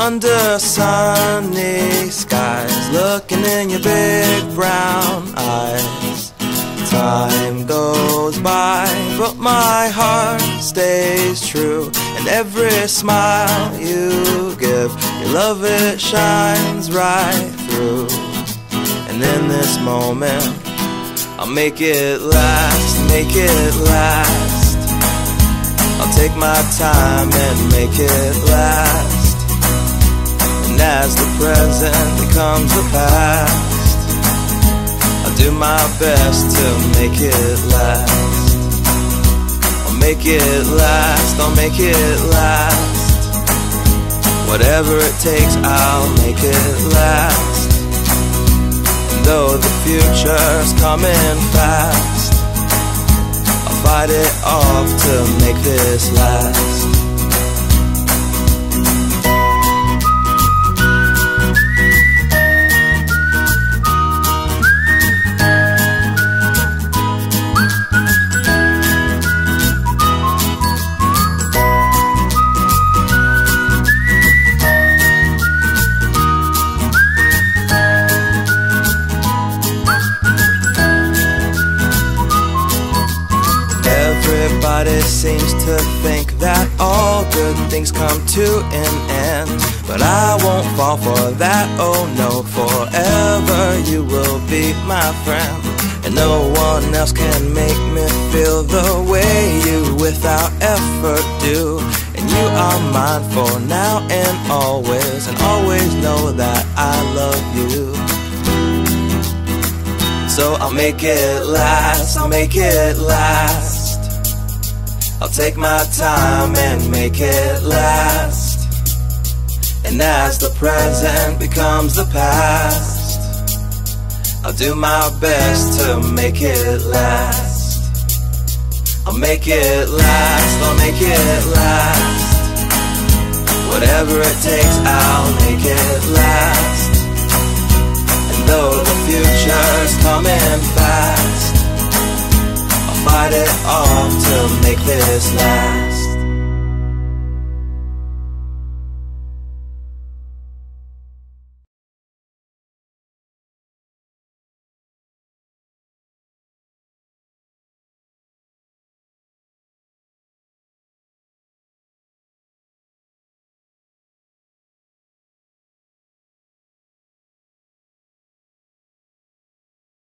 under sunny skies, looking in your big brown eyes. Time goes by, but my heart stays true, and every smile you give, your love, it shines right through. And in this moment, I'll make it last, make it last. I'll take my time and make it last. And as the present becomes the past, I'll do my best to make it last. I'll make it last, I'll make it last. Whatever it takes, I'll make it last. And though the future's coming fast, I'll fight it off to make this last. Everybody seems to think that all good things come to an end, but I won't fall for that, oh no. Forever you will be my friend, and no one else can make me feel the way you without effort do. And you are mine for now and always know that I love you. So I'll make it last, I'll make it last. I'll take my time and make it last. And as the present becomes the past, I'll do my best to make it last. I'll make it last, I'll make it last. Whatever it takes, I'll make it last. And though the future's coming fast, fight it off to make this last.